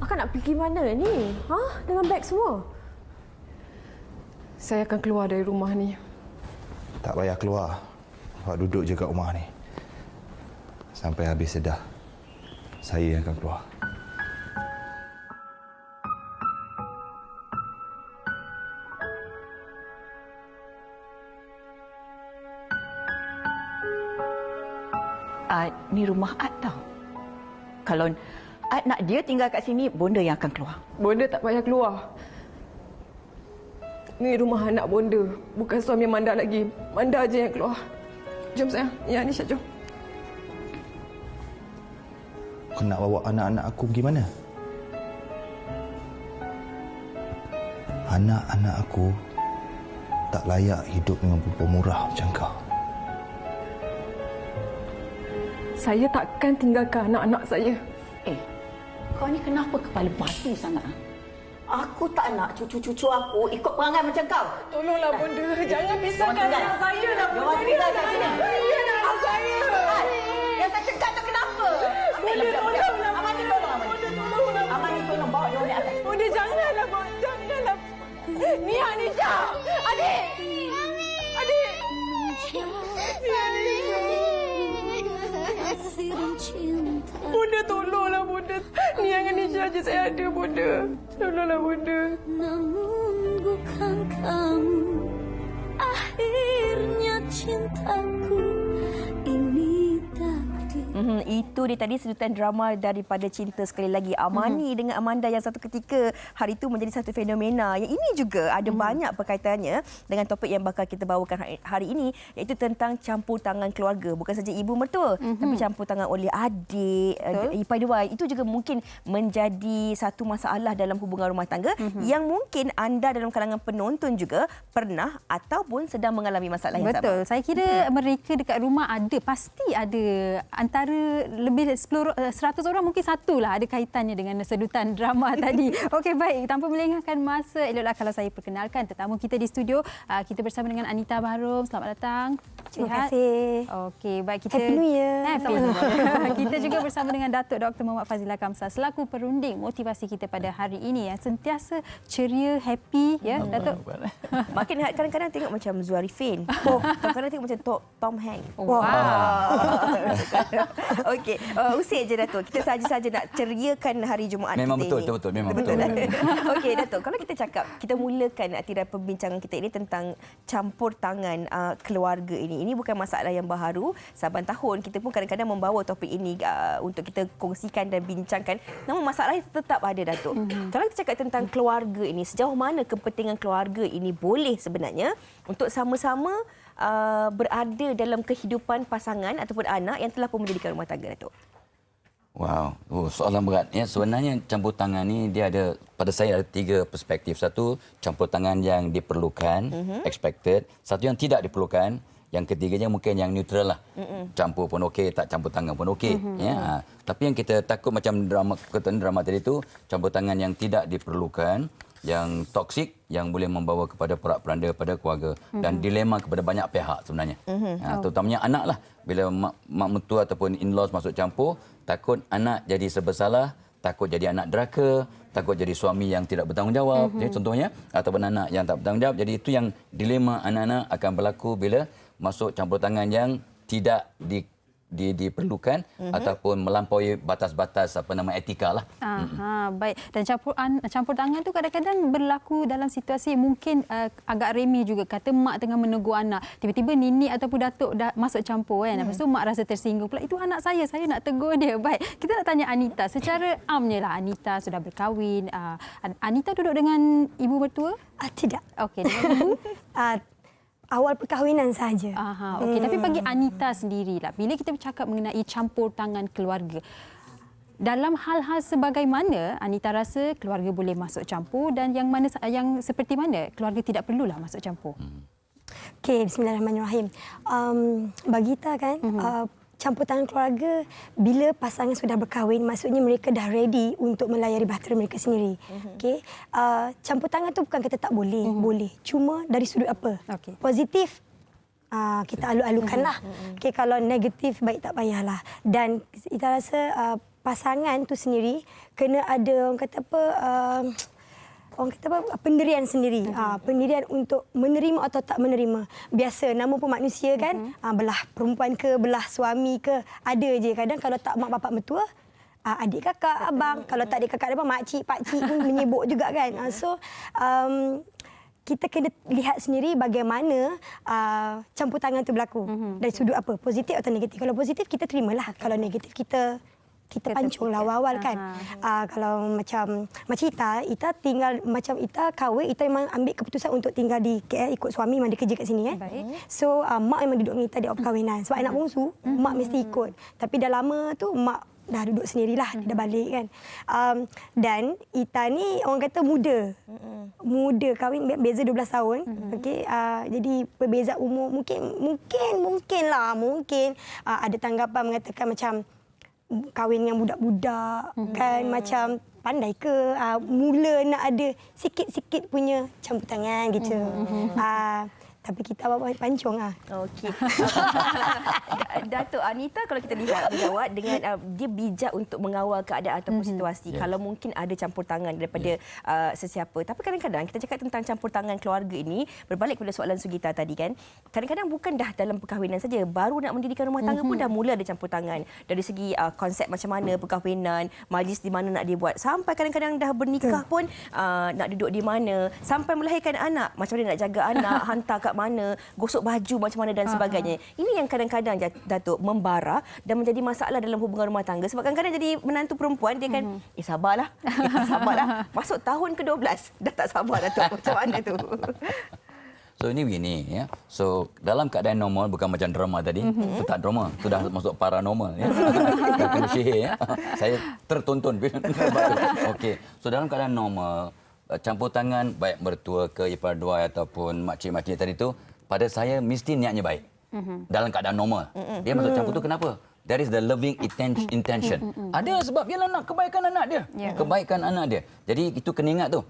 Akak nak pergi mana ni? Dengan beg semua? Saya akan keluar dari rumah ni. Tak payah keluar. Awak duduk je kat rumah ni. Sampai habis sedah. Saya yang akan keluar. Ni rumah Ad tau. Kalau Ad nak dia tinggal kat sini, bonda yang akan keluar. Bonda tak payah keluar. Ni rumah anak bonda. Bukan suami Manda lagi. Manda aja yang keluar. Jom sayang. Ya, Anisha, jom. Kau nak bawa anak-anak aku pergi mana? Anak-anak aku tak layak hidup dengan perempuan murah macam kau. Saya takkan tinggalkan anak-anak saya. Kau ni kenapa kepala batu sangat? Aku tak nak cucu-cucu aku ikut perangai macam kau. Tolonglah bonda. Jangan pisahkan anak saya lah bonda. Dia tinggal kat sini. Dia anak saya. Yang tak cengkat tu kenapa? Bonda tolonglah. Amani tolong Amani. Bonda tolonglah. Amani tolong bawa dia naik atas. Bonda janganlah bonda. Janganlah. Ni Anisha. Adik. Adik. Ni Anisha. Bunda tolonglah Bunda. Ni yang Anisha je saya ada Bunda. Tolonglah Bunda. Namun bukan kamu akhirnya cintaku ini takdir. Itu dia tadi sedutan drama daripada Cinta Sekali Lagi. Amani dengan Amanda yang satu ketika hari itu menjadi satu fenomena. Yang ini juga ada banyak perkaitannya dengan topik yang bakal kita bawakan hari ini, iaitu tentang campur tangan keluarga. Bukan saja ibu mertua, tapi campur tangan oleh adik, ipar dua. Itu juga mungkin menjadi satu masalah dalam hubungan rumah tangga yang mungkin anda dalam kalangan penonton juga pernah ataupun sedang mengalami masalah yang sama. Betul. Saya kira mereka dekat rumah pasti ada antara lebih 100 orang, mungkin satulah ada kaitannya dengan sedutan drama tadi. Okey, baik. Tanpa melengahkan masa, eloklah kalau saya perkenalkan tetamu kita di studio. Kita bersama dengan Anita Baharom. Selamat datang. Terima kasih. Okey, baik. Kita Happy New Year. Kita juga bersama dengan Datuk Dr. Muhammad Fazila Kamsah selaku perunding motivasi kita pada hari ini yang sentiasa ceria, happy, ya, Datuk. Makin kadang-kadang tengok macam Zuarifin. Kadang-kadang tengok macam Tom Hanks. Wow. Okey, usir je Datuk. Kita saja-saja nak ceriakan hari Jumaat memang kita betul, ini. memang betul. Okey Datuk, kalau kita cakap, kita mulakan tirai perbincangan kita ini tentang campur tangan keluarga ini. Ini bukan masalah yang baharu. Saban tahun kita pun kadang-kadang membawa topik ini untuk kita kongsikan dan bincangkan. Namun masalah tetap ada Datuk. Kalau kita cakap tentang keluarga ini, sejauh mana kepentingan keluarga ini boleh sebenarnya untuk sama-sama berada dalam kehidupan pasangan ataupun anak yang telah pun mendirikan rumah tangga, Datuk? Wow, soalan berat. Ya, sebenarnya campur tangan ni dia ada, pada saya ada 3 perspektif. Satu, campur tangan yang diperlukan, expected. Satu yang tidak diperlukan. Yang ketiganya mungkin yang neutral lah. Campur pun okey, tak campur tangan pun okey. Ya. Tapi yang kita takut macam drama tadi tu, campur tangan yang tidak diperlukan, yang toksik, yang boleh membawa kepada porak-poranda pada keluarga dan dilema kepada banyak pihak sebenarnya. Terutamanya anak lah. Bila mak mentua ataupun in-laws masuk campur, takut anak jadi serba salah, takut jadi anak deraka, takut jadi suami yang tidak bertanggungjawab. Jadi contohnya, ataupun anak yang tak bertanggungjawab. Jadi itu yang dilema anak-anak akan berlaku bila masuk campur tangan yang tidak diperlukan ataupun melampaui batas-batas etika lah. Baik. Dan campur tangan tu kadang-kadang berlaku dalam situasi mungkin agak remeh juga. Kata mak tengah menegur anak, tiba-tiba nenek ataupun datuk dah masuk campur kan. Lepas tu mak rasa tersinggung pula. Itu anak saya nak tegur dia. Baik. Kita nak tanya Anita. Secara amnya lah, Anita sudah berkahwin. Anita duduk dengan ibu mertua? Tidak. Okey, dengan ibu? Awal perkahwinan saja. Okey, tapi bagi Anita sendirilah, bila kita bercakap mengenai campur tangan keluarga, dalam hal-hal sebagaimana Anita rasa keluarga boleh masuk campur dan yang seperti mana keluarga tidak perlulah masuk campur? Okey, bismillahirrahmanirrahim. Bagi kita kan, campur tangan keluarga bila pasangan sudah berkahwin, maksudnya mereka dah ready untuk melayari bahtera mereka sendiri. Okey, campur tangan tu bukan kata tak boleh, boleh. Cuma dari sudut apa? Positif, kita alu-alukanlah. Okey, kalau negatif baik tak payahlah. Dan kita rasa pasangan tu sendiri kena ada orang kata apa pendirian sendiri. Pendirian untuk menerima atau tak menerima. Biasa nama pun manusia kan, belah perempuan ke, belah suami ke, ada je. Kadang kalau tak mak bapak mertua, adik kakak, abang. Kalau tak adik kakak, abang, makcik, pakcik pun menyibuk juga kan. So, kita kena lihat sendiri bagaimana campur tangan tu berlaku. Dari sudut apa? Positif atau negatif. Kalau positif, kita terimalah. Kalau negatif, kita pancung lah awal-awal kan. Kalau macam Ita tinggal, macam Ita kahwin, Ita memang ambil keputusan untuk tinggal di KL ikut suami, memang dia kerja kat sini. So, mak memang duduk dengan Ita di awal perkahwinan. Sebab anak bongsu, mak mesti ikut. Tapi dah lama tu, mak dah duduk sendirilah, dia dah balik kan. Dan Ita ni orang kata muda. Muda, kahwin beza 12 tahun. Okey, jadi perbezaan umur mungkin ada tanggapan mengatakan macam kahwin dengan budak-budak kan, macam pandai ke, mula nak ada sikit-sikit punya campur tangan gitu. Tapi kita pancung lah. Okey. Datuk Anita, kalau kita lihat berjawab dengan dia bijak untuk mengawal keadaan ataupun situasi. Kalau mungkin ada campur tangan daripada sesiapa. Tapi kadang-kadang kita cakap tentang campur tangan keluarga ini, berbalik kepada soalan Sugita tadi kan. Kadang-kadang bukan dah dalam perkahwinan saja, baru nak mendirikan rumah tangga pun dah mula ada campur tangan. Dari segi konsep macam mana perkahwinan, majlis di mana nak dibuat, sampai kadang-kadang dah bernikah pun nak duduk di mana, sampai melahirkan anak, macam mana nak jaga anak, hantar kat mana, gosok baju macam mana dan sebagainya. Ini yang kadang-kadang Datuk membara dan menjadi masalah dalam hubungan rumah tangga. Sebab kadang-kadang jadi menantu perempuan, dia kan sabarlah. Masuk tahun ke-12 dah tak sabar Datuk. Macam mana tu? So ini begini ya. So dalam keadaan normal, bukan macam drama tadi. Itu tak drama, itu dah masuk paranormal ya. Kena sihir ya. Saya tertonton. Okey. So dalam keadaan normal, campur tangan baik mertua ke ipar dua ataupun makcik-makcik tadi tu, pada saya mesti niatnya baik. Dalam keadaan normal. Dia masuk campur tu kenapa? That is the loving intention. Ada sebab dia nak kebaikan anak dia. Kebaikan anak dia. Jadi itu kena ingat tu.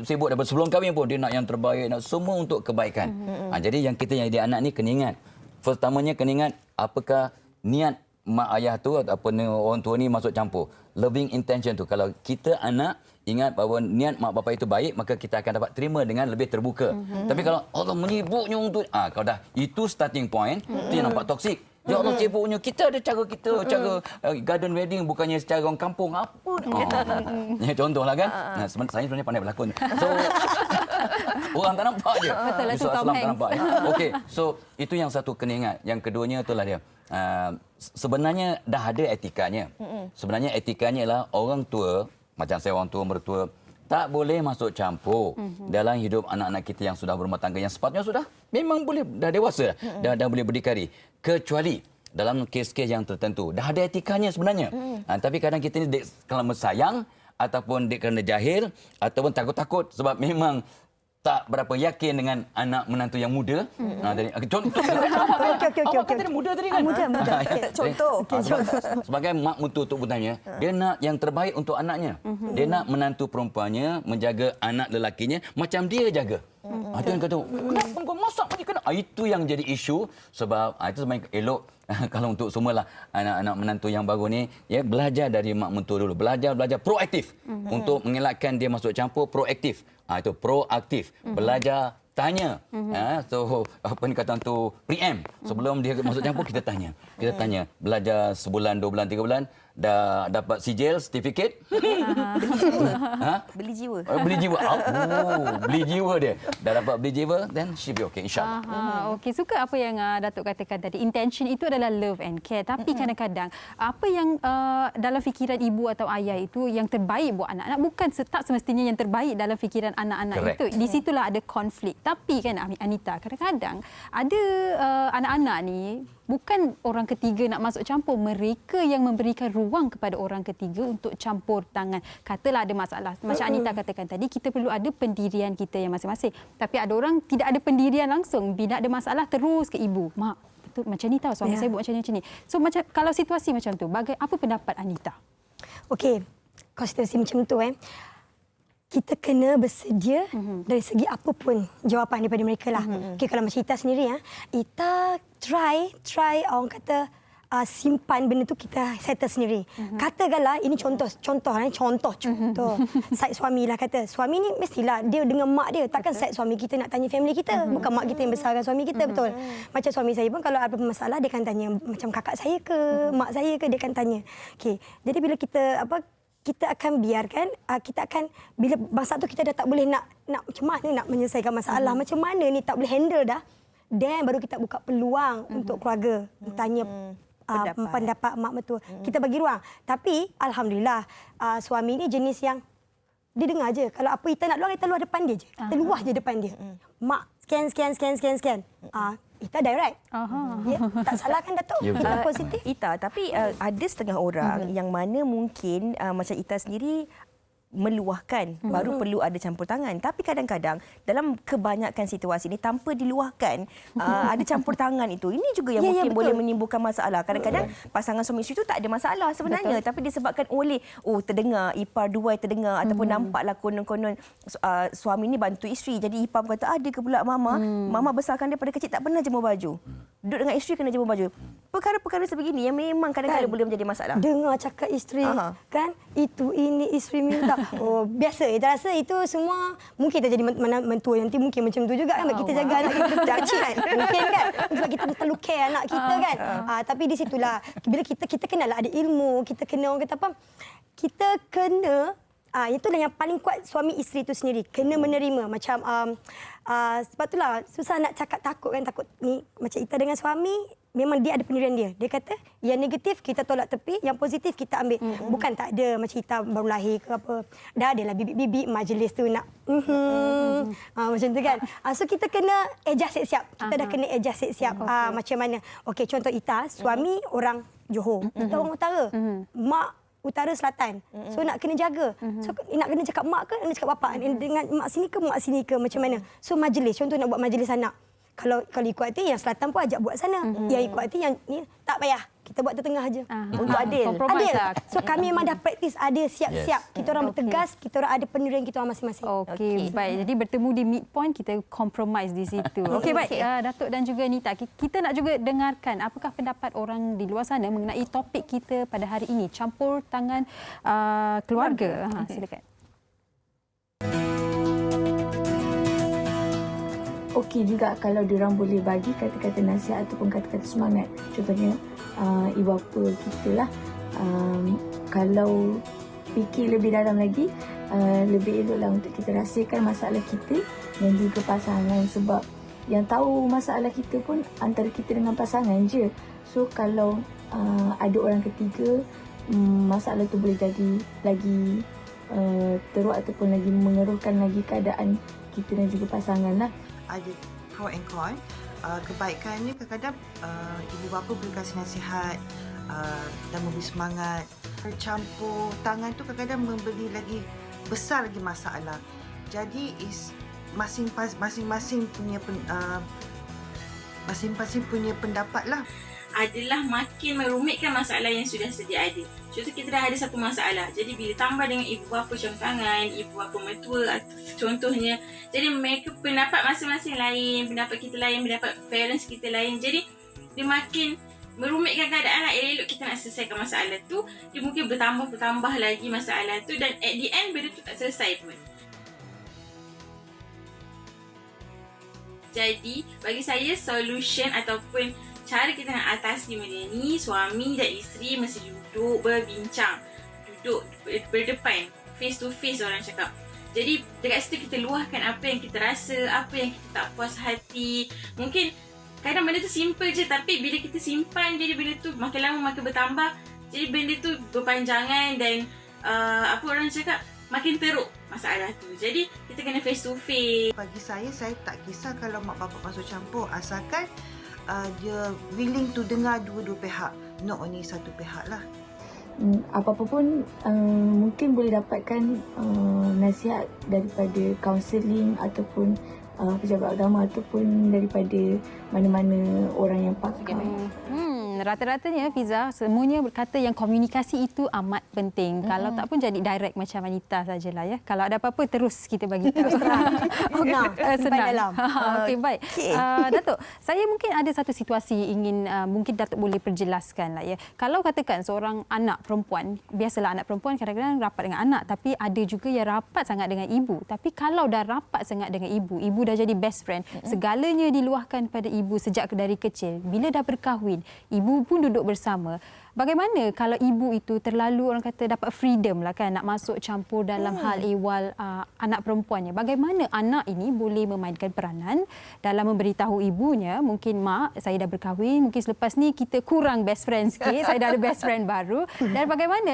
Sibuk daripada sebelum kahwin pun dia nak yang terbaik, nak semua untuk kebaikan. Jadi yang kita yang jadi anak ni kena ingat. Pertamanya kena ingat apakah niat mak ayah tu ataupun orang tua ni masuk campur. Loving intention tu. Kalau kita anak ingat bahawa niat mak bapak itu baik, maka kita akan dapat terima dengan lebih terbuka. Tapi kalau Allah menyibuknya untuk kalau dah itu starting point, itu yang nampak toksik. Ya Allah sibuknya, kita ada cara kita, cara garden wedding bukannya secara orang kampung. Apa ya, contohlah kan. Saya sebenarnya pandai berlakon. So orang tak nampak je. Betul lah tu, Tom tak Hanks. nampak. Okey, so itu yang satu kena ingat. Yang keduanya itulah dia. Sebenarnya dah ada etikanya. Sebenarnya etikanya ialah orang tua, macam saya orang tua mertua, tak boleh masuk campur dalam hidup anak-anak kita yang sudah berumah tangga, yang sepatutnya sudah memang boleh dah dewasa dah boleh berdikari, kecuali dalam kes-kes yang tertentu dah ada etikanya sebenarnya. Tapi kadang kita ni kerana sayang ataupun kerana jahil ataupun takut-takut sebab memang tak berapa yakin dengan anak menantu yang muda. Contoh. Awak kata dia muda tadi kan? Muda. Contoh. Sebagai mak mentua Tok Butanya, dia nak yang terbaik untuk anaknya. Dia nak menantu perempuannya menjaga anak lelakinya macam dia jaga. Itu yang kata, kenapa kau masak macam kena? Itu yang jadi isu sebab itu sebenarnya elok kalau untuk semualah anak-anak menantu yang baru ni ya belajar dari mak mentua dulu, belajar proaktif untuk mengelakkan dia masuk campur, proaktif. Itu proaktif, belajar tanya. So apa ni kata tu preempt. Sebelum dia masuk campur kita tanya. Belajar sebulan, 2 bulan, 3 bulan dah dapat sijil, sertifikat. Beli jiwa. Beli jiwa. Beli jiwa dia. Dah dapat beli jiwa, then she be okay insya-Allah. Okey, suka apa yang Datuk katakan tadi. Intention itu adalah love and care. Tapi kadang-kadang apa yang dalam fikiran ibu atau ayah itu yang terbaik buat anak-anak bukan tak semestinya yang terbaik dalam fikiran anak-anak itu. Di situlah ada konflik. Tapi kan Anita, kadang-kadang ada anak-anak ni bukan orang ketiga nak masuk campur, mereka yang memberikan ruang kepada orang ketiga untuk campur tangan. Katalah ada masalah. Macam Anita katakan tadi, kita perlu ada pendirian kita yang masing-masing. Tapi ada orang tidak ada pendirian langsung. Bila ada masalah terus ke ibu. Mak, betul macam ni tahu suami saya buat macam ni. So macam kalau situasi macam tu, apa pendapat Anita? Okey, kalau situasi macam tu kita kena bersedia dari segi apapun jawapan daripada mereka lah. Okey, kalau macam Ita sendiri Ita try orang kata simpan benda tu kita settle sendiri. Katakanlah ini contoh. Side suami lah kata. Suami ni mestilah dia dengan mak dia. Takkan side suami kita nak tanya family kita. Bukan mak kita yang besarkan suami kita, betul. Macam suami saya pun kalau ada masalah dia akan tanya macam kakak saya ke, mak saya ke, dia akan tanya. Okey. Jadi bila kita akan biarkan, kita akan bila masa tu kita dah tak boleh nak macam mana nak menyelesaikan masalah, macam mana ni tak boleh handle dah. Dan baru kita buka peluang untuk keluarga tanya pendapat mak mertua. Kita bagi ruang. Tapi alhamdulillah suami ni jenis yang dia dengar je. Kalau apa kita nak luar, kita luar depan dia je. Kita luah je depan dia. Mak scan. Ita direct. Ya, tak salah kan Datuk? Ita positif. Ita, tapi ada setengah orang yang mana mungkin macam Ita sendiri meluahkan, baru perlu ada campur tangan. Tapi kadang-kadang dalam kebanyakan situasi ini tanpa diluahkan, ada campur tangan itu. Ini juga yang mungkin boleh menimbulkan masalah. Kadang-kadang pasangan suami isteri itu tak ada masalah sebenarnya, tapi disebabkan oleh terdengar ipar dua terdengar ataupun nampaklah konon-konon suami ni bantu isteri. Jadi ipar kata ada ke pula mama besarkan dia pada kecil tak pernah jemur baju. Duduk dengan isteri kena jemur baju. Perkara-perkara sebegini yang memang kadang-kadang boleh menjadi masalah. Dengar cakap isteri kan, itu ini isteri minta. Biasa. Kita rasa itu semua mungkin kita jadi mentua nanti mungkin macam tu juga kan. Kita jaga anak kita kecil kan. Mungkin kan. Sebab kita perlu care anak kita kan. Tapi di situlah bila kita kenalah ada ilmu, kita kena orang kata apa? Kita kena itulah yang paling kuat suami isteri itu sendiri. Kena menerima macam sebab itulah susah nak cakap takut ni macam kita dengan suami. Memang dia ada pendirian dia. Dia kata yang negatif kita tolak tepi, yang positif kita ambil. Bukan tak ada macam kita baru lahir ke apa. Dah adalah bibit-bibit majlis tu nak macam tu kan. So kita kena adjust siap-siap. Kita dah kena adjust siap-siap. Macam mana? Okey, contoh Ita, suami orang Johor, kita orang utara. Mak utara selatan. So nak kena jaga. So nak kena cakap mak ke nak cakap bapak? Dengan mak sini ke macam mana? So majlis, contoh nak buat majlis anak. Kalau ikut hati yang selatan pun ajak buat sana. Yang ikut hati yang ni tak payah. Kita buat tengah aja. Untuk adil. So kami memang dah praktis ada siap-siap. Kita orang bertegas, kita orang ada pendirian kita orang masing-masing. Okey, baik. Jadi bertemu di midpoint kita compromise di situ. Okey, baik. Datuk dan juga Nita, kita nak juga dengarkan apakah pendapat orang di luar sana mengenai topik kita pada hari ini, campur tangan keluarga. Silakan. Okey juga kalau diorang boleh bagi kata-kata nasihat ataupun kata-kata semangat. Contohnya ibu bapa kita lah. Kalau fikir lebih dalam lagi, lebih eloklah untuk kita rahsiakan masalah kita dan juga pasangan. Sebab yang tahu masalah kita pun antara kita dengan pasangan je. So kalau ada orang ketiga, masalah tu boleh jadi lagi teruk ataupun lagi mengeruhkan lagi keadaan kita dan juga pasangan lah. Ada pro and con. Kebaikannya kadang-kadang ibu bapa boleh kasih nasihat dan memberi semangat. Campur tangan tu kadang-kadang memberi lagi besar lagi masalah. Jadi masing-masing punya pendapat lah. Adalah makin merumitkan masalah yang sudah sedia ada. Contoh kita dah ada satu masalah. Jadi bila tambah dengan ibu bapa campur tangan, ibu bapa mertua contohnya. Jadi mereka pendapat masing-masing lain, pendapat kita lain, pendapat parents kita lain. Jadi dia makin merumitkan keadaan lah. Elok kita nak selesaikan masalah tu, dia mungkin bertambah lagi masalah tu dan at the end benda tu tak selesai pun. Jadi bagi saya solution ataupun cara kita nak atasi benda ni, suami dan isteri mesti duduk berbincang. Duduk berdepan, face to face orang cakap. Jadi dekat situ kita luahkan apa yang kita rasa, apa yang kita tak puas hati. Mungkin kadang benda tu simple je, tapi bila kita simpan, jadi benda tu makin lama makin bertambah. Jadi benda tu berpanjangan dan apa orang cakap, makin teruk masalah tu. Jadi kita kena face to face. Bagi saya tak kisah kalau mak bapak masuk campur, asalkan dia willing to dengar dua-dua pihak, not only satu pihak lah. Apa-apa pun mungkin boleh dapatkan nasihat daripada kaunseling ataupun pejabat agama ataupun daripada mana-mana orang yang pakar. Rata-ratanya Fiza semuanya berkata yang komunikasi itu amat penting. Kalau tak pun jadi direct macam Anita sajalah ya. Kalau ada apa-apa terus kita bagi tahu. Senang. Okey, baik. Datuk, saya mungkin ada satu situasi ingin mungkin Datuk boleh perjelaskan lah ya. Kalau katakan seorang anak perempuan, biasalah anak perempuan kadang-kadang rapat dengan anak, tapi ada juga yang rapat sangat dengan ibu. Tapi kalau dah rapat sangat dengan ibu dah jadi best friend, segalanya diluahkan pada ibu sejak dari kecil. Bila dah berkahwin, ibu pun duduk bersama. Bagaimana kalau ibu itu terlalu orang kata dapat freedom lah kan nak masuk campur dalam hal ehwal anak perempuannya. Bagaimana anak ini boleh memainkan peranan dalam memberitahu ibunya, mungkin mak saya dah berkahwin, mungkin selepas ni kita kurang best friend sikit, saya dah ada best friend baru. Dan bagaimana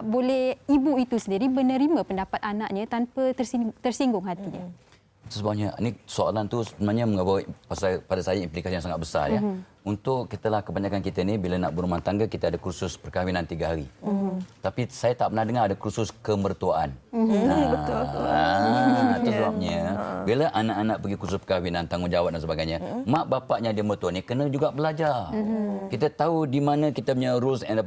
boleh ibu itu sendiri menerima pendapat anaknya tanpa tersinggung hatinya? Sebabnya ini soalan tu sebenarnya membawa pada saya implikasi yang sangat besar ya. Untuk kebanyakan kita ni bila nak berumah tangga kita ada kursus perkahwinan 3 hari. Tapi saya tak pernah dengar ada kursus kemertuaan. Betul. Itu sebabnya bila anak-anak pergi kursus perkahwinan, tanggungjawab dan sebagainya, mak bapaknya dia mertua ni kena juga belajar. Kita tahu di mana kita punya rules and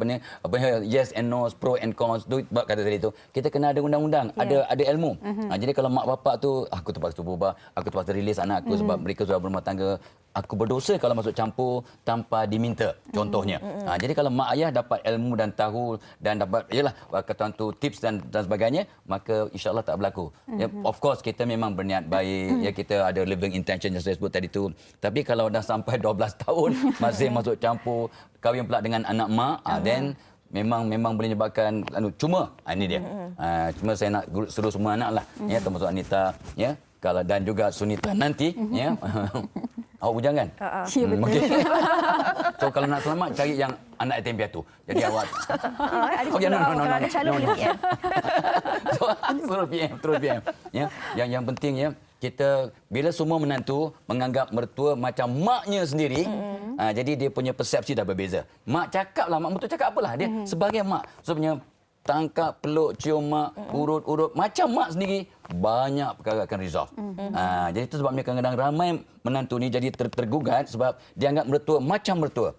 yes and no, pro and cons, kata tadi tu. Kita kena ada undang-undang, ada ilmu. Jadi kalau mak bapak tu aku terpaksa berubah, aku terpaksa release anak aku sebab mereka sudah berumah tangga, aku berdosa kalau masuk campur tanpa diminta, contohnya. Jadi kalau mak ayah dapat ilmu dan tahu dan dapat kata tu tips dan sebagainya, maka insya-Allah tak berlaku. Ya, of course kita memang berniat baik, ya kita ada living intention yang saya sebut tadi tu. Tapi kalau dah sampai 12 tahun masih masuk campur, kahwin pula dengan anak mak, then memang boleh menyebabkan cuma ini dia. Cuma saya nak suruh semua anak lah, ya termasuk Anita, ya. Kalau dan juga Sunita nanti, ya. Awak bujangan. Ya, betul. Okay. So kalau nak selamat cari yang anak yatim piatu. Jadi awak ada calon PM. Terus PM. Ya, yang penting ya kita bila semua menantu menganggap mertua macam maknya sendiri, jadi dia punya persepsi dah berbeza. Mak cakaplah, mak mertua cakap apalah dia sebagai mak. Sebenarnya tangkap, peluk, cium mak, urut-urut macam mak sendiri, banyak perkara akan resolve. Jadi itu sebabnya kadang-kadang ramai menantu ni jadi tergugat sebab dia anggap mertua macam mertua.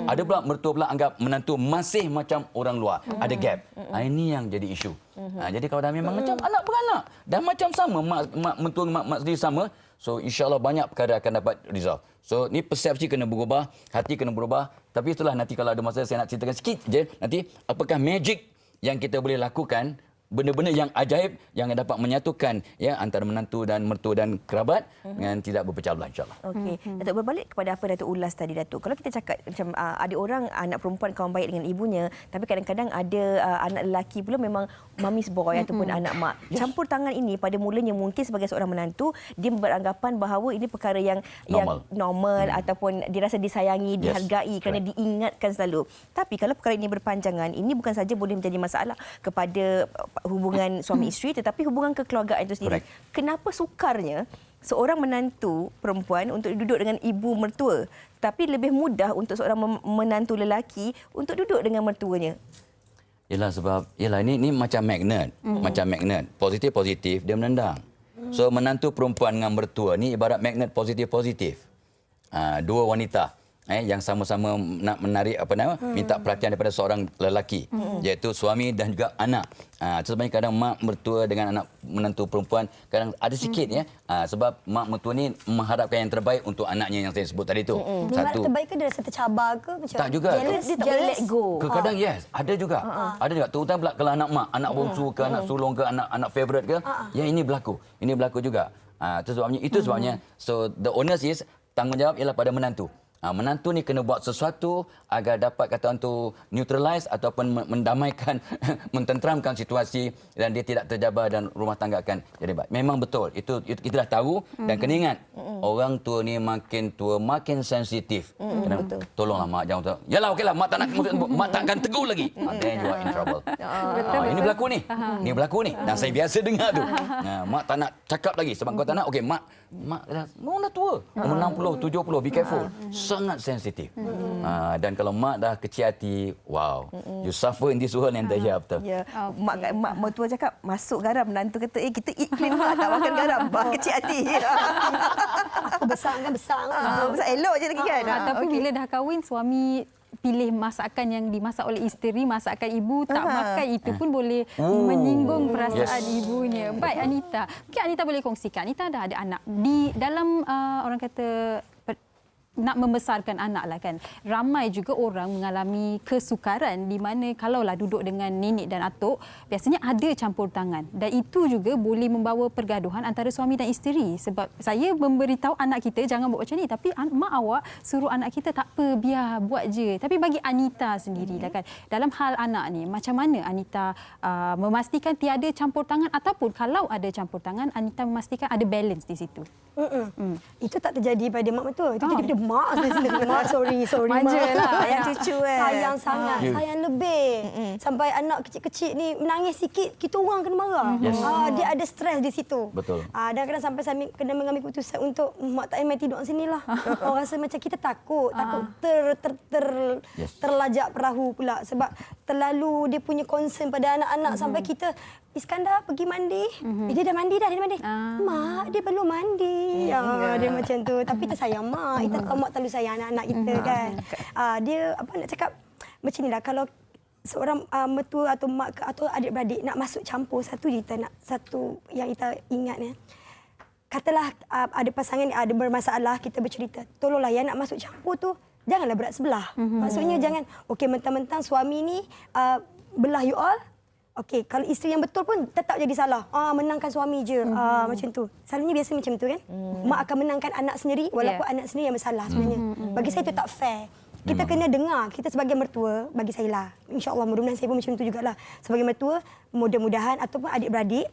Ada pula mertua pula anggap menantu masih macam orang luar. Ada gap. Ini yang jadi isu. Jadi kalau dah memang macam anak beranak, dah macam sama, mak mentua mak sendiri sama, so insya-Allah banyak perkara akan dapat resolve. So ni persepsi kena berubah, hati kena berubah. Tapi itulah nanti kalau ada masa saya nak ceritakan sikit je nanti apakah magic yang kita boleh lakukan, benda-benda yang ajaib yang dapat menyatukan ya antara menantu dan mertua dan kerabat dengan tidak berpecah belah, insya-Allah. Okey. Datuk, berbalik kepada apa Datuk ulas tadi, Datuk. Kalau kita cakap macam ada orang anak perempuan kawan baik dengan ibunya, tapi kadang-kadang ada anak lelaki pula memang mami's boy ataupun anak mak. Campur tangan ini pada mulanya mungkin sebagai seorang menantu dia beranggapan bahawa ini perkara yang normal ataupun dirasa disayangi, dihargai kerana diingatkan selalu. Tapi kalau perkara ini berpanjangan, ini bukan saja boleh menjadi masalah kepada hubungan suami isteri tetapi hubungan kekeluargaan itu sendiri. Kenapa sukarnya seorang menantu perempuan untuk duduk dengan ibu mertua tapi lebih mudah untuk seorang menantu lelaki untuk duduk dengan mertuanya? Yalah sebab ini macam magnet. Macam magnet. Positif dia menendang. So menantu perempuan dengan mertua ni ibarat magnet positif. Dua wanita yang sama-sama nak menarik minta perhatian daripada seorang lelaki, iaitu suami dan juga anak. Sebenarnya kadang mak mertua dengan anak menantu perempuan kadang ada sikit sebab mak mertua ni mengharapkan yang terbaik untuk anaknya yang saya sebut tadi tu. Satu terbaik ke dia rasa tercabar ke macam tak juga. Dia tak boleh let go. Kadang ada juga. Ada juga. Terutama pula kalau anak mak, anak bongsu ke, anak sulung ke, anak favorite ke, ini berlaku. Ini berlaku juga. Itu sebabnya so the onus is tanggungjawab ialah pada menantu. Menantu ni kena buat sesuatu agar dapat kata orang tu neutralize ataupun mendamaikan, mententeramkan situasi dan dia tidak terjabar dan rumah tangga akan jadi baik. Memang betul. Itu kita dah tahu dan kena ingat orang tua ni makin tua makin sensitif. Tolonglah mak jangan. Yalah okeylah mak tak nak mak takkan tegur lagi. Then you are in trouble. Ini berlaku ni. Ini berlaku ni dan saya biasa dengar tu. Mak tak nak cakap lagi sebab kau tak nak. Okey mak dah tua. Umur 60, 70, be careful. Sangat sensitif. Dan kalau mak dah kecil hati, wow, you suffer in this world and the hereafter. Mak mertua cakap masuk garam, menantu kata kita eat clean mak tak makan garam, kecil hati. Besar. Besar elok je lagi kan. Tapi bila dah kahwin suami pilih masakan yang dimasak oleh isteri, masakan ibu tak makan, itu pun boleh menyinggung perasaan ibunya. Baik Anita, mungkin Anita boleh kongsikan. Anita dah ada anak. Di dalam orang kata nak membesarkan anak lah kan. Ramai juga orang mengalami kesukaran di mana kalaulah duduk dengan nenek dan atuk, biasanya ada campur tangan. Dan itu juga boleh membawa pergaduhan antara suami dan isteri. Sebab saya memberitahu anak kita jangan buat macam ni. Tapi mak awak suruh anak kita tak apa, biar buat je. Tapi bagi Anita sendirilah kan, dalam hal anak ni, macam mana Anita memastikan tiada campur tangan, ataupun kalau ada campur tangan, Anita memastikan ada balance di situ? Itu tak terjadi pada mak betul. Itu jadi pada mak sendiri. Mak sorry Manja mak. lah yang cucu kan. Sayang sangat, sayang lebih. Sampai anak kecil-kecil ni menangis sikit, kita orang kena marah. Dia ada stres di situ. Betul. Dan kadang sampai saya kena mengambil keputusan untuk mak tak main tidur sini lah. Orang rasa macam kita takut terlajak perahu pula sebab terlalu dia punya concern pada anak-anak sampai kita Iskandar pergi mandi. Dia dah mandi dah, Mak, dia belum mandi. Dia macam tu. Tapi kita sayang mak. Kita tahu mak terlalu sayang anak-anak kita kan. Dia apa nak cakap macam inilah, kalau seorang mertua atau mak atau adik-beradik nak masuk campur, satu yang kita ingat ya. Katalah ada pasangan ada bermasalah, kita bercerita. Tolonglah yang nak masuk campur tu janganlah berat sebelah. Maksudnya jangan okey mentang-mentang suami ni belah you all. Okey, kalau isteri yang betul pun tetap jadi salah. Menangkan suami je. Macam tu. Selalunya biasa macam tu kan. Mak akan menangkan anak sendiri walaupun anak sendiri yang bersalah sebenarnya. Bagi saya itu tak fair. Kita kena dengar. Kita sebagai mertua, bagi saya lah. InsyaAllah, mudah-mudahan saya pun macam tu jugalah. Sebagai mertua, mudah-mudahan ataupun adik-beradik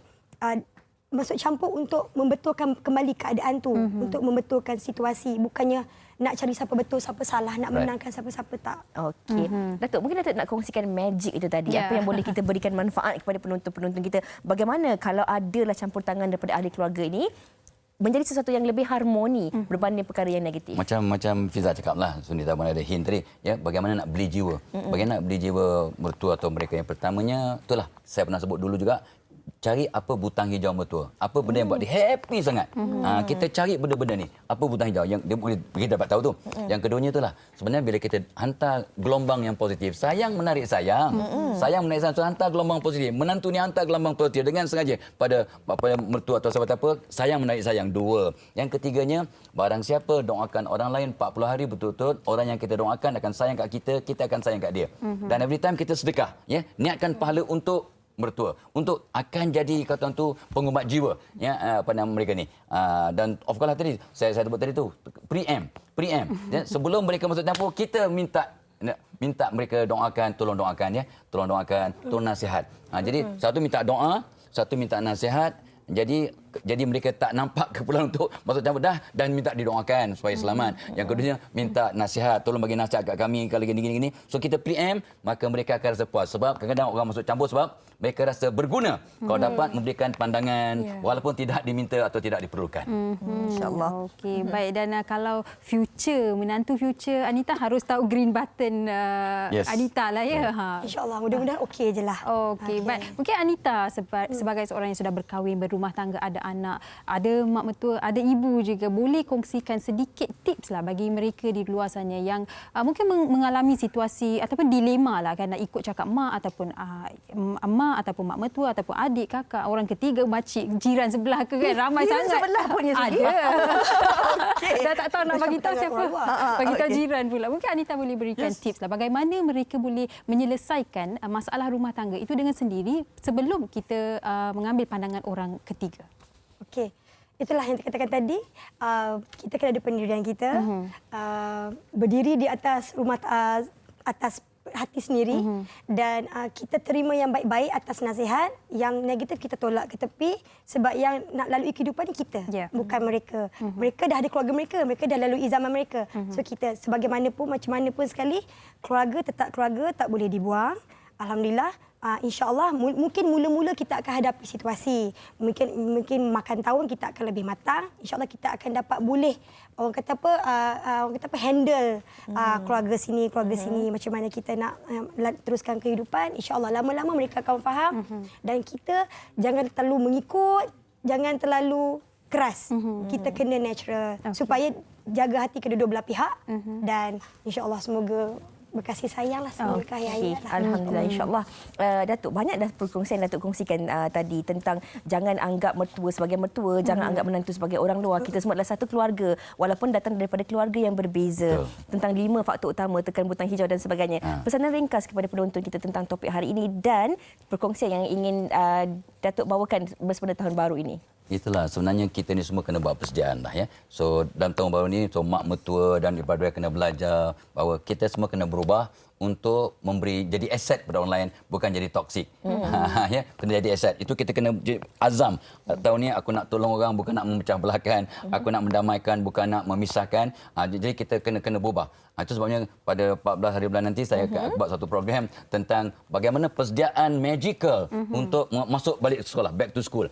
masuk campur untuk membetulkan kembali keadaan tu. Untuk membetulkan situasi. Bukannya nak cari siapa betul, siapa salah, nak menangkan siapa-siapa tak. Okey. Datuk, mungkin Datuk nak kongsikan magic itu tadi. Apa yang boleh kita berikan manfaat kepada penonton-penonton kita. Bagaimana kalau adalah campur tangan daripada ahli keluarga ini menjadi sesuatu yang lebih harmoni berbanding perkara yang negatif. Macam Fiza cakap lah, Sunita pun ada hint tadi, ya, bagaimana nak beli jiwa. Bagaimana nak beli jiwa mertua atau mereka yang pertamanya, itulah saya pernah sebut dulu juga, cari apa butang hijau mertua. Apa benda yang buat dia happy sangat. Kita cari benda-benda ni. Apa butang hijau yang dia boleh kita dapat tahu tu. Yang keduanya itulah, sebenarnya bila kita hantar gelombang yang positif, sayang menarik sayang. Sayang menarik sayang, so hantar gelombang positif. Menantu ni hantar gelombang positif dengan sengaja pada mertua atau sahabat apa, sayang menarik sayang. Dua. Yang ketiganya, barang siapa doakan orang lain 40 hari betul-betul, orang yang kita doakan akan sayang kat kita, kita akan sayang kat dia. Dan every time kita sedekah, ya, niatkan pahala untuk mertua, untuk akan jadi kata tu pengubat jiwa, ya, apa nama mereka ni. Dan of course lah tadi saya sebut tadi tu preempt. Ya, sebelum mereka masuk campur, kita minta mereka doakan, tolong doakan, ya, tolong doakan, tolong nasihat. Jadi satu minta doa, satu minta nasihat. Jadi mereka tak nampak keperluan untuk masuk campur dah dan minta didoakan supaya selamat. Yang keduanya minta nasihat, tolong bagi nasihat kat kami kalau gini. So kita preempt, maka mereka akan rasa puas. Sebab kadang-kadang orang masuk campur sebab mereka rasa berguna kalau dapat memberikan pandangan walaupun tidak diminta atau tidak diperlukan. InsyaAllah. Okey, baik. Dan kalau menantu future Anita harus tahu green button Anita lah, ya. InsyaAllah, mudah-mudahan okey je lah. Okey, baik. Mungkin Anita sebagai seorang yang sudah berkahwin, berumah tangga, ada anak, ada mak mertua, ada ibu juga, boleh kongsikan sedikit tips lah bagi mereka di luar sana yang mungkin mengalami situasi ataupun dilema lah kan, nak ikut cakap mak ataupun mak ataupun mak mertua ataupun adik, kakak, orang ketiga, makcik, jiran sebelah ke kan, ramai sangat. Sebelah punya ada. Dah tak tahu nak bagi tahu siapa. Bagi tahu jiran pula. Mungkin Anita boleh berikan tips lah bagaimana mereka boleh menyelesaikan masalah rumah tangga itu dengan sendiri sebelum kita mengambil pandangan orang ketiga. Okey. Itulah yang dikatakan tadi, kita kena ada pendirian kita, berdiri di atas atas hati sendiri, dan kita terima yang baik-baik atas nasihat, yang negatif kita tolak ke tepi sebab yang nak lalui kehidupan ni kita, bukan mereka. Mereka dah ada keluarga mereka dah lalui zaman mereka. So kita sebagaimanapun, macam mana pun sekali, keluarga tetap keluarga, tak boleh dibuang. Alhamdulillah, insya-Allah mungkin mula-mula kita akan hadapi situasi. Mungkin makan tahun kita akan lebih matang. Insya-Allah kita akan dapat boleh orang kata apa handle keluarga sini macam mana kita nak teruskan kehidupan. Insya-Allah lama-lama mereka akan faham, dan kita jangan terlalu mengikut, jangan terlalu keras. Kita kena natural supaya jaga hati kedua-dua belah pihak, dan insya-Allah semoga berkasih sayang lah, sama berkah ayah. Alhamdulillah, insyaAllah. Datuk, banyak dah perkongsian Datuk kongsikan tadi tentang jangan anggap mertua sebagai mertua, jangan anggap menantu sebagai orang luar. Kita semua adalah satu keluarga, walaupun datang daripada keluarga yang berbeza. Tentang 5 faktor utama, tekan butang hijau dan sebagainya. Pesanan ringkas kepada penonton kita tentang topik hari ini dan perkongsian yang ingin Datuk bawakan bersempena tahun baru ini. Itulah sebenarnya kita ni semua kena buat persediaan lah ya. So dalam tahun baru ni mak mertua dan ibu-bapa kena belajar bahawa kita semua kena berubah untuk memberi jadi aset kepada orang lain, bukan jadi toksik. Ya, kena jadi aset. Itu kita kena azam. Tahun ni aku nak tolong orang, bukan nak memecah belahkan, aku nak mendamaikan, bukan nak memisahkan. Jadi kita kena berubah. Itu sebabnya pada 14 hari bulan nanti saya akan buat satu program tentang bagaimana persediaan magical untuk masuk balik sekolah, back to school.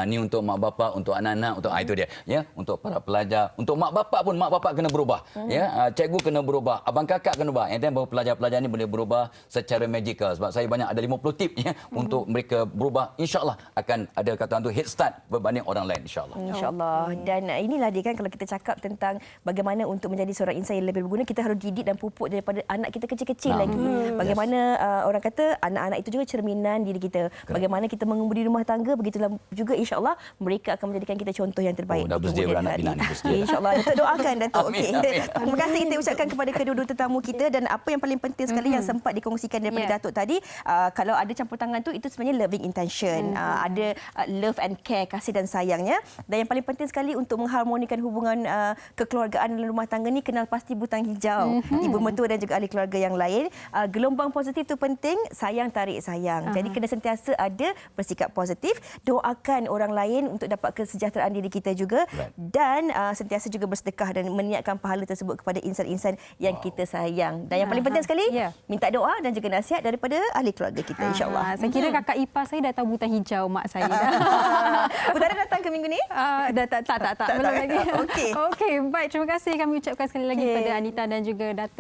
Ni untuk mak bapak, untuk anak-anak, untuk itu dia. Ya, untuk para pelajar, untuk mak bapak pun mak bapak kena berubah. Ya, cikgu kena berubah, abang kakak kena berubah. And then baru pelajar-pelajar ni boleh berubah secara magical. Sebab saya banyak ada 50 tip ya untuk mereka berubah. InsyaAllah akan ada kata tu head start berbanding orang lain, insyaAllah. InsyaAllah. Dan inilah dia kan, kalau kita cakap tentang bagaimana untuk menjadi seorang insan yang lebih berguna, kita harus didik dan pupuk daripada anak kita kecil-kecil lagi. Bagaimana orang kata anak-anak itu juga cerminan diri kita. Bagaimana kita mengemudi rumah tangga, begitulah juga insya-Allah mereka akan menjadikan kita contoh yang terbaik. Dah bersedia beranak pinak ni. Insya-Allah. Datuk doakan Datuk. Okey. Terima kasih kita ucapkan kepada kedua-dua tetamu kita, dan apa yang paling penting sekali yang sempat dikongsikan daripada Datuk tadi, kalau ada campur tangan tu itu sebenarnya loving intention. Ada love and care, kasih dan sayangnya. Dan yang paling penting sekali untuk mengharmonikan hubungan kekeluargaan dalam rumah tangga ni, kenal pasti butang hijau. Ibu mertua dan juga ahli keluarga yang lain. Gelombang positif tu penting, sayang tarik sayang. Jadi kena sentiasa ada bersikap positif, doakan orang lain untuk dapat kesejahteraan diri kita juga, dan sentiasa juga bersedekah dan meniatkan pahala tersebut kepada insan-insan yang kita sayang. Dan yang paling penting sekali, minta doa dan juga nasihat daripada ahli keluarga kita, insya-Allah. Saya kira kakak ipar saya dah tahu butang hijau mak saya. Putera datang ke minggu ni? Tak belum lagi. Okey. Okey, baik, terima kasih kami ucapkan sekali lagi kepada Anita dan juga Datuk.